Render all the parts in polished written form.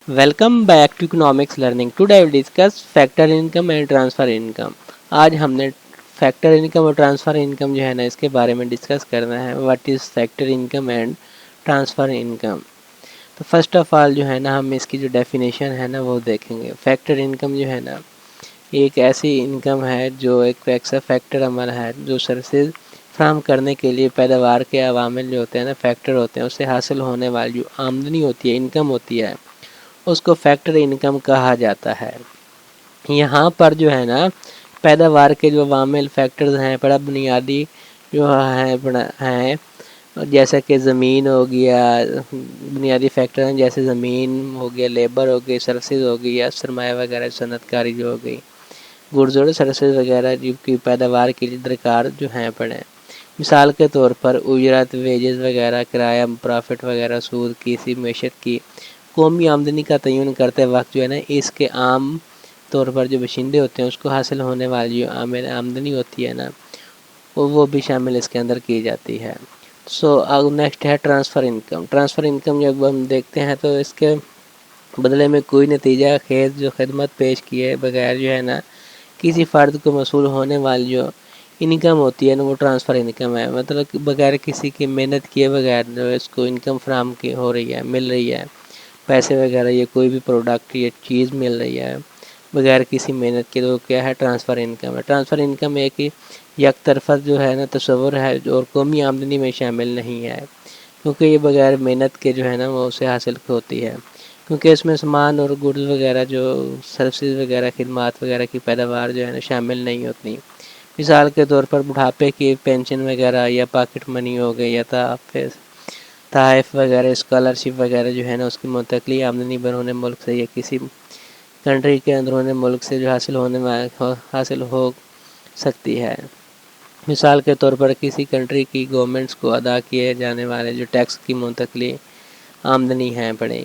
Welcome back to economics learning. Today I will discuss factor income and transfer income. آج ہم نے factor income اور transfer income جو ہے نا اس کے بارے میں ڈسکس کرنا ہے. What is factor income and transfer income. تو فرسٹ آف آل جو ہے نا ہم اس کی جو ڈیفینیشن ہے نا وہ دیکھیں گے. فیکٹر انکم جو ہے نا ایک ایسی انکم ہے جو ایک ایسا فیکٹر عمل ہے جو سروسز فراہم کرنے کے لیے پیداوار کے عوامل جو ہوتے ہیں نا فیکٹر ہوتے ہیں اس سے حاصل ہونے والی جو آمدنی ہوتی ہے انکم ہوتی ہے اس کو فیکٹر انکم کہا جاتا ہے. یہاں پر جو ہے نا پیداوار کے جو عوامل فیکٹرز ہیں بڑا بنیادی جو ہیں جیسا کہ زمین ہو گیا. بنیادی فیکٹر ہیں جیسے زمین ہو گیا, لیبر ہو گئی, سروسز ہو گئی یا سرمایہ وغیرہ صنعت کاری جو ہو گئی, گڈز اور سروسز وغیرہ جو کی پیداوار کے لیے درکار جو ہیں پڑے. مثال کے طور پر اجرت, ویجز وغیرہ, کرایہ, پرافٹ وغیرہ, سود کی سی معیشت کی قومی آمدنی کا تعین کرتے وقت جو ہے نا اس کے عام طور پر جو باشندے ہوتے ہیں اس کو حاصل ہونے والی جو آمدنی ہوتی ہے نا وہ بھی شامل اس کے اندر کی جاتی ہے. اب نیکسٹ ہے ٹرانسفر انکم. ٹرانسفر انکم جب ہم دیکھتے ہیں تو اس کے بدلے میں کوئی نتیجہ خیز جو خدمت پیش کیے بغیر جو ہے نا کسی فرد کو موصول ہونے والی جو انکم ہوتی ہے نا وہ ٹرانسفر انکم ہے. مطلب بغیر کسی کی محنت کیے بغیر جو اس کو انکم فراہم کی ہو رہی ہے, مل رہی ہے, پیسے وغیرہ یا کوئی بھی پروڈکٹ یا چیز مل رہی ہے بغیر کسی محنت کے. تو کیا ہے ٹرانسفر انکم ہے. ٹرانسفر انکم ایک یک طرفہ جو ہے نا تصور ہے اور قومی آمدنی میں شامل نہیں ہے کیونکہ یہ بغیر محنت کے جو ہے نا وہ اسے حاصل ہوتی ہے, کیونکہ اس میں سامان اور گڈز وغیرہ جو سروسز وغیرہ خدمات وغیرہ کی پیداوار جو ہے نا شامل نہیں ہوتی. مثال کے طور پر بڑھاپے کی پینشن وغیرہ یا پاکٹ منی ہو گئی یا تحائف وغیرہ, اسکالرشپ وغیرہ جو ہے نا اس کی منتقلی آمدنی بیرون ملک سے یا کسی کنٹری کے اندرون ملک سے جو حاصل ہو سکتی ہے. مثال کے طور پر کسی کنٹری کی گورنمنٹس کو ادا کیے جانے والے جو ٹیکس کی منتقلی آمدنی ہیں پڑے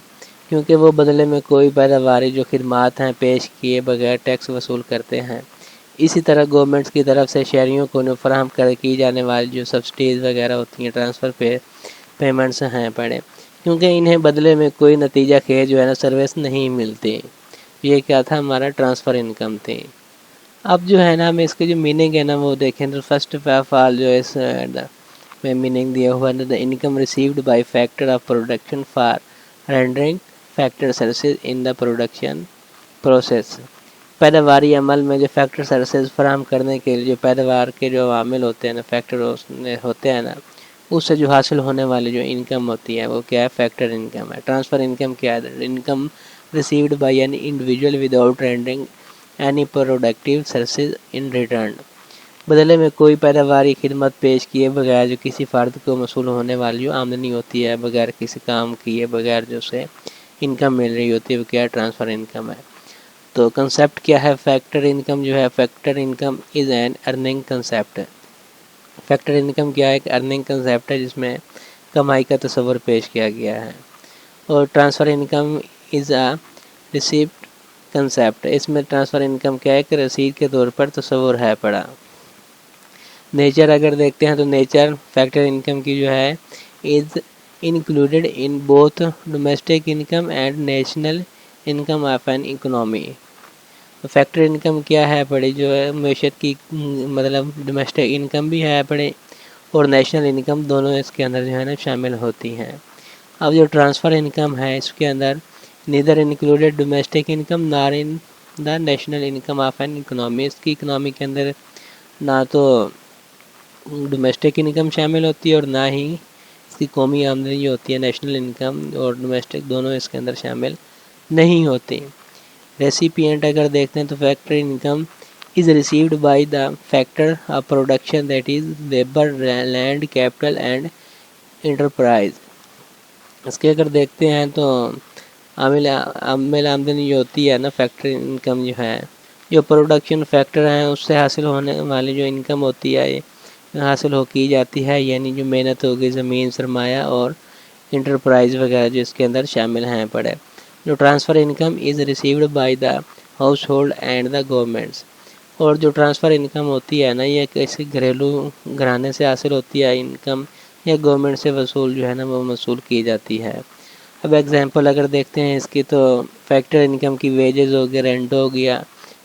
کیونکہ وہ بدلے میں کوئی پیداواری جو خدمات ہیں پیش کیے بغیر ٹیکس وصول کرتے ہیں. اسی طرح گورنمنٹس کی طرف سے شہریوں کو فراہم کی جانے والی جو سبسڈیز وغیرہ ہوتی ہیں ٹرانسفر پیمنٹس ہیں پڑے کیونکہ انہیں بدلے میں کوئی نتیجہ خیز جو ہے نا سروس نہیں ملتی. یہ کیا تھا ہمارا ٹرانسفر انکم تھی. اب جو ہے نا ہمیں اس کے جو میننگ ہے نا وہ دیکھیں تو فرسٹ آف آل جو اس میں میننگ دیا ہوا ہے income received by factor of production for rendering factor services in the production process. پیداواری عمل میں جو فیکٹر سروسز فراہم کرنے کے لیے جو پیداوار کے جو عوامل ہوتے ہیں نا فیکٹر ہوتے ہیں نا اس سے جو حاصل ہونے والی جو انکم ہوتی ہے وہ کیا ہے فیکٹر انکم ہے. ٹرانسفر انکم کیا ہے income received by an individual without rendering any productive services in return. بدلے میں کوئی پیداواری خدمت پیش کیے بغیر جو کسی فرد کو موصول ہونے والی جو آمدنی ہوتی ہے بغیر کسی کام کیے بغیر جو سے انکم مل رہی ہوتی ہے وہ کیا ٹرانسفر انکم ہے. تو کنسیپٹ کیا ہے فیکٹر انکم جو ہے factor income is an earning concept. Factor income کیا ہے ایک ارننگ کنسیپٹ ہے جس میں کمائی کا تصور پیش کیا گیا ہے. اور transfer income is a receipt concept. اس میں ٹرانسفر انکم کیا ہے کہ رسید کے طور پر تصور ہے پڑا. نیچر اگر دیکھتے ہیں تو نیچر فیکٹر انکم کی جو ہے is included in both domestic income and national income of an economy. Factor income کیا ہے پڑے جو ہے معیشت کی مطلب ڈومیسٹک انکم بھی ہے پڑے اور نیشنل انکم دونوں اس کے اندر جو ہے نا شامل ہوتی ہیں. اب جو ٹرانسفر انکم ہے اس کے اندر neither included domestic income nor in the national income of an economy. اس کی اکنامی کے اندر نہ تو ڈومیسٹک انکم شامل ہوتی ہے اور نہ ہی اس کی قومی آمدنی جو ہوتی ہے نیشنل انکم اور ڈومیسٹک دونوں اس کے اندر شامل نہیں ہوتی. ریسیپینٹ اگر دیکھتے ہیں تو factor income is received by the factor of production that is labour, land, capital and enterprise. اس کے اگر دیکھتے ہیں تو عامل آمدنی جو ہوتی ہے نا فیکٹر انکم جو ہے جو پروڈکشن فیکٹر ہیں اس سے حاصل ہونے والی جو انکم ہوتی ہے حاصل کی جاتی ہے یعنی جو محنت ہوگی زمین, سرمایہ اور انٹرپرائز وغیرہ جو اس کے اندر شامل ہیں پڑے. جو transfer income is received by the house hold and the governments. اور جو ٹرانسفر انکم ہوتی ہے نا یہ کسی گھریلو گھرانے سے حاصل ہوتی ہے انکم یا گورنمنٹ سے وصول جو ہے نا وہ وصول کی جاتی ہے. اب ایگزامپل اگر دیکھتے ہیں اس کی، تو فیکٹر انکم کی ویجز ہو گیا، رینٹ ہو گیا،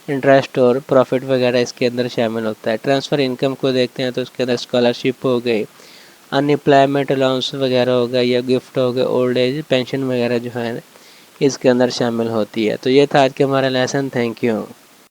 انٹرسٹ اور پروفٹ وغیرہ اس کے اندر شامل ہوتا ہے۔ ٹرانسفر انکم کو دیکھتے ہیں تو اس کے اندر اسکالرشپ ہو گئی، ان امپلائمنٹ الاؤنس وغیرہ ہو گیا، یا گفٹ ہو گیا، اولڈ ایج پینشن وغیرہ جو ہے اس کے اندر شامل ہوتی ہے۔ تو یہ تھا آج کے ہمارا لیسن۔ Thank you.